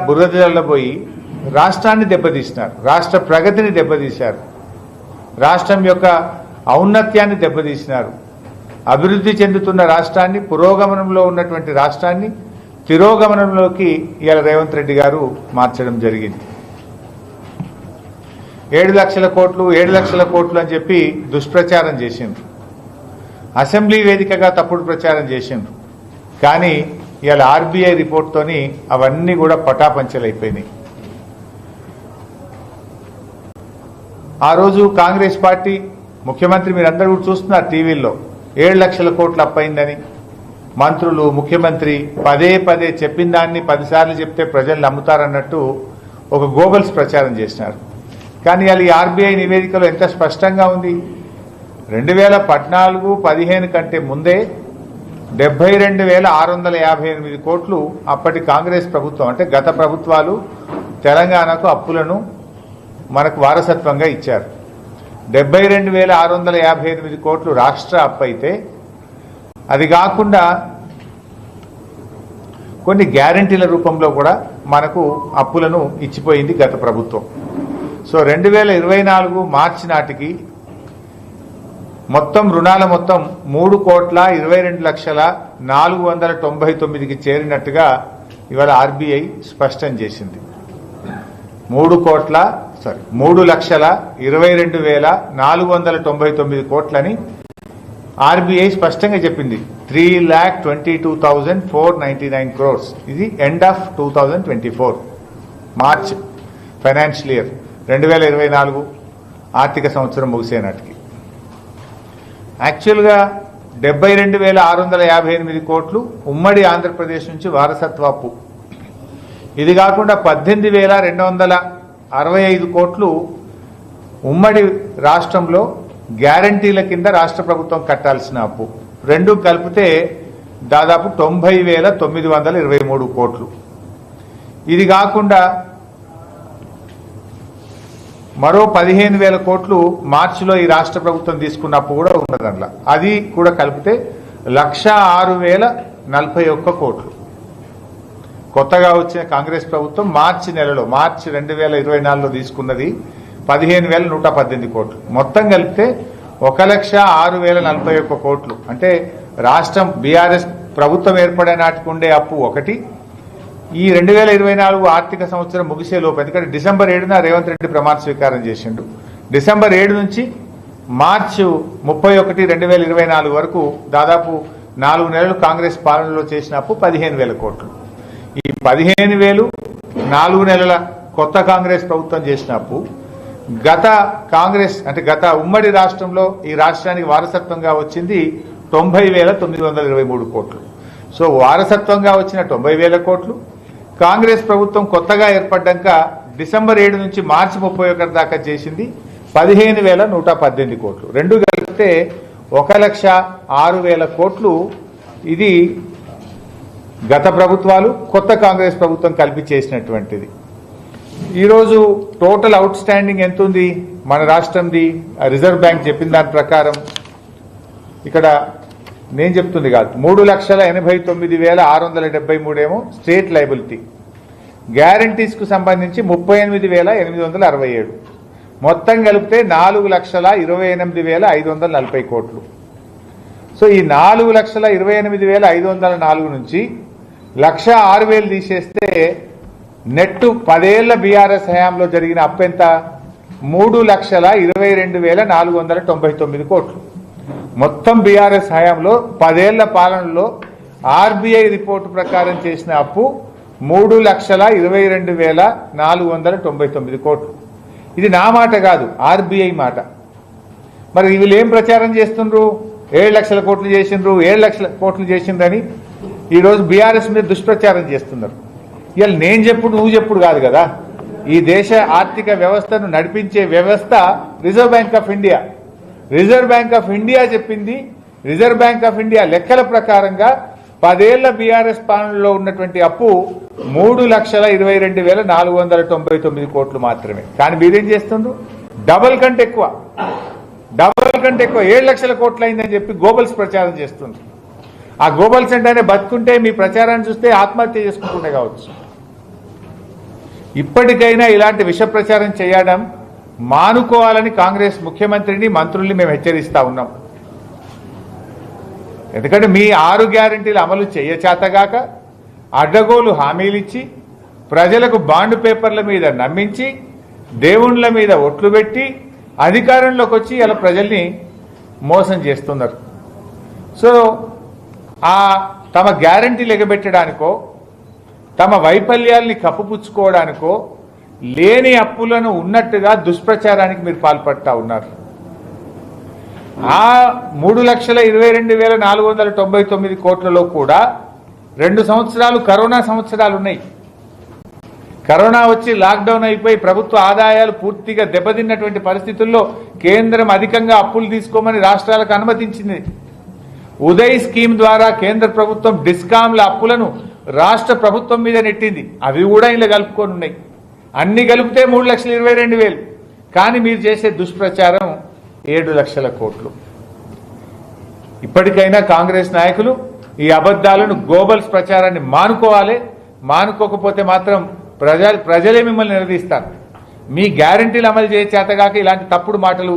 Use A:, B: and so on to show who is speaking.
A: బురదలబోయి రాష్ట్రాన్ని దెబ్బతీసినారు, రాష్ట్ర ప్రగతిని దెబ్బతీశారు, రాష్ట్రం యొక్క ఔన్నత్యాన్ని దెబ్బతీసినారు. అభివృద్ధి చెందుతున్న రాష్ట్రాన్ని, పురోగమనంలో ఉన్నటువంటి రాష్ట్రాన్ని తిరోగమనంలోకి ఇవాళ రేవంత్ రెడ్డి గారు మార్చడం జరిగింది. 7 లక్షల కోట్లు 7 లక్షల కోట్లు అని చెప్పి దుష్ప్రచారం చేసిండ్రు, అసెంబ్లీ వేదికగా తప్పుడు ప్రచారం చేసిండ్రు. కానీ ఇవాళ ఆర్బీఐ రిపోర్ట్తోని అవన్నీ కూడా పటాపంచలైపోయినాయి. ఆ రోజు కాంగ్రెస్ పార్టీ ముఖ్యమంత్రి, మీరందరూ కూడా చూస్తున్నారు టీవీల్లో, 7 లక్షల కోట్లు అప్పయిందని మంత్రులు, ముఖ్యమంత్రి పదే పదే చెప్పిన దాన్ని 10 సార్లు చెప్తే ప్రజలు నమ్ముతారన్నట్టు ఒక గోబల్స్ ప్రచారం చేసినారు. కానీ అది ఆర్బీఐ నివేదికలో ఎంత స్పష్టంగా ఉంది. 2014-15 కంటే ముందే 72,658 కోట్లు అప్పటి కాంగ్రెస్ ప్రభుత్వం, అంటే గత ప్రభుత్వాలు తెలంగాణకు అప్పులను మనకు వారసత్వంగా ఇచ్చారు. 72,658 కోట్లు రాష్ట్ర అప్పు అయితే, అది కాకుండా కొన్ని గ్యారంటీల రూపంలో కూడా మనకు అప్పులను ఇచ్చిపోయింది గత ప్రభుత్వం. సో 2024 మార్చి నాటికి మొత్తం రుణాల మొత్తం 3,22,499కి చేరినట్టుగా ఇవాళ ఆర్బీఐ స్పష్టం చేసింది. 3,22,499 కోట్లని ఆర్బీఐ స్పష్టంగా చెప్పింది. 3,22,499 crores. ఇది end of 2024 March financial year 2024 ఆర్థిక సంవత్సరం ముగిసే నాటికి. యాక్చువల్గా 72,658 కోట్లు ఉమ్మడి ఆంధ్రప్రదేశ్ నుంచి వారసత్వ అప్పు. ఇది కాకుండా 18,265 కోట్లు ఉమ్మడి రాష్ట్రంలో గ్యారంటీల కింద రాష్ట్ర ప్రభుత్వం కట్టాల్సిన అప్పు. రెండు కలిపితే దాదాపు 90,923 కోట్లు. ఇది కాకుండా మరో 15,000 కోట్లు మార్చిలో ఈ రాష్ట్ర ప్రభుత్వం తీసుకున్న అప్పు కూడా ఉన్నది. అందులో అది కూడా కలిపితే 106,041 కోట్లు. కొత్తగా వచ్చిన కాంగ్రెస్ ప్రభుత్వం మార్చి నెలలో, మార్చి 2024లో తీసుకున్నది 15,118 కోట్లు. మొత్తం కలిపితే 1,06,041 కోట్లు. అంటే రాష్ట్రం బీఆర్ఎస్ ప్రభుత్వం ఏర్పడే నాటికి ఉండే అప్పు ఒకటి, ఈ 2024 ఆర్థిక సంవత్సరం ముగిసే లోపు, ఎందుకంటే డిసెంబర్ 7న రేవంత్ రెడ్డి ప్రమాణ స్వీకారం చేసిండు, డిసెంబర్ 7 నుంచి మార్చి 31, 2024 వరకు దాదాపు 4 నెలలు కాంగ్రెస్ పాలనలో చేసిన అప్పు 15,000 కోట్లు. ఈ 15,000 4 నెలల కొత్త కాంగ్రెస్ ప్రభుత్వం చేసిన అప్పు గత కాంగ్రెస్, అంటే గత ఉమ్మడి రాష్ట్రంలో ఈ రాష్ట్రానికి వారసత్వంగా వచ్చింది 90,923 కోట్లు. సో వారసత్వంగా వచ్చిన 90,000 కోట్లు, కాంగ్రెస్ ప్రభుత్వం కొత్తగా ఏర్పడ్డాక డిసెంబర్ 7 నుంచి మార్చి 31 దాకా చేసింది 15,118 కోట్లు. రెండు కలిపితే 1,06,000 కోట్లు. ఇది గత ప్రభుత్వాలు, కొత్త కాంగ్రెస్ ప్రభుత్వం కలిపి చేసినటువంటిది. ఈరోజు టోటల్ అవుట్ స్టాండింగ్ ఎంత ఉంది మన రాష్ట్రంది? రిజర్వ్ బ్యాంక్ చెప్పిన దాని ప్రకారం, ఇక్కడ నేను చెప్తుంది కాదు, 3,89,673 ఏమో స్టేట్ లైబిలిటీ, గ్యారంటీస్ కు సంబంధించి 38,867, మొత్తం కలిపితే 4,28,540 కోట్లు. సో ఈ 4,28,504 నుంచి 1,06,000 తీసేస్తే నెట్ 10 ఏళ్ల బీఆర్ఎస్ హయాంలో జరిగిన అప్పు ఎంత? 3,22,499 కోట్లు. మొత్తం బీఆర్ఎస్ హయాంలో 10 ఏళ్ల పాలనలో ఆర్బీఐ రిపోర్టు ప్రకారం చేసిన అప్పు 3,22,499 కోట్లు. ఇది నా మాట కాదు, ఆర్బీఐ మాట. మరి వీళ్ళు ఏం ప్రచారం చేస్తుండ్రు? 7 లక్షల కోట్లు చేసిండ్రు, 7 లక్షల కోట్లు చేసిండ్రని ఈరోజు బీఆర్ఎస్ మీద దుష్ప్రచారం చేస్తున్నారు. ఇవాళ నేను చెప్పుడు నువ్వు చెప్పుడు కాదు కదా, ఈ దేశ ఆర్థిక వ్యవస్థను నడిపించే వ్యవస్థ reserve bank of India. Reserve bank of India చెప్పింది, రిజర్వ్ బ్యాంక్ ఆఫ్ ఇండియా లెక్కల ప్రకారంగా 10 ఏళ్ల బీఆర్ఎస్ పాలనలో ఉన్నటువంటి అప్పు 3,22,499 కోట్లు మాత్రమే. కానీ మీరేం చేస్తుండ్రు? డబల్ కంటే ఎక్కువ 7 లక్షల కోట్లు అయిందని చెప్పి గోబల్స్ ప్రచారం చేస్తుంది. ఆ గోబల్స్ అంటేనే బతుకుంటే మీ ప్రచారాన్ని చూస్తే ఆత్మహత్య చేసుకుంటుండే కావచ్చు. ఇప్పటికైనా ఇలాంటి విష ప్రచారం చేయడం మానుకోవాలని కాంగ్రెస్ ముఖ్యమంత్రిని మంత్రుల్ని మేము హెచ్చరిస్తా ఉన్నాం. ఎందుకంటే మీ 6 గ్యారెంటీలు అమలు చేయచేతగాక అడ్డగోలు హామీలిచ్చి ప్రజలకు బాండ్ పేపర్ల మీద నమ్మించి దేవుళ్ళ మీద ఒట్లు పెట్టి అధికారంలోకి వచ్చి ఇలా ప్రజల్ని మోసం చేస్తున్నారు. సో తమ గ్యారెంటీలు ఎగబెట్టడానికో తమ వైఫల్యాల్ని కప్పుపుచ్చుకోవడానికో లేని అప్పులను ఉన్నట్టుగా దుష్ప్రచారానికి మీరు పాల్పడతా ఉన్నారు. ఆ 3,22,499 కోట్లలో కూడా 2 సంవత్సరాలు కరోనా సంవత్సరాలు ఉన్నాయి. కరోనా వచ్చి లాక్డౌన్ అయిపోయి ప్రభుత్వ ఆదాయాలు పూర్తిగా దెబ్బతిన్నటువంటి పరిస్థితుల్లో కేంద్రం అధికంగా అప్పులు తీసుకోమని రాష్ట్రాలకు అనుమతించింది. ఉదయ్ స్కీమ్ ద్వారా కేంద్ర ప్రభుత్వం డిస్కాంల అప్పులను రాష్ట్ర ప్రభుత్వం మీద నెట్టింది. అవి కూడా ఇలా కలుపుకొని ఉన్నాయి. అన్ని కలిపితే 3,22,000. కానీ మీరు చేసే దుష్ప్రచారం 7 లక్షల కోట్లు. ఇప్పటికైనా కాంగ్రెస్ నాయకులు ఈ అబద్ధాలను గోబల్స్ ప్రచారాన్ని మానుకోవాలి. మానుకోకపోతే మాత్రం ప్రజలే మిమ్మల్ని నిలదీస్తారు. మీ గ్యారెంటీలు అమలు చేయ చేతగాక ఇలాంటి తప్పుడు మాటలు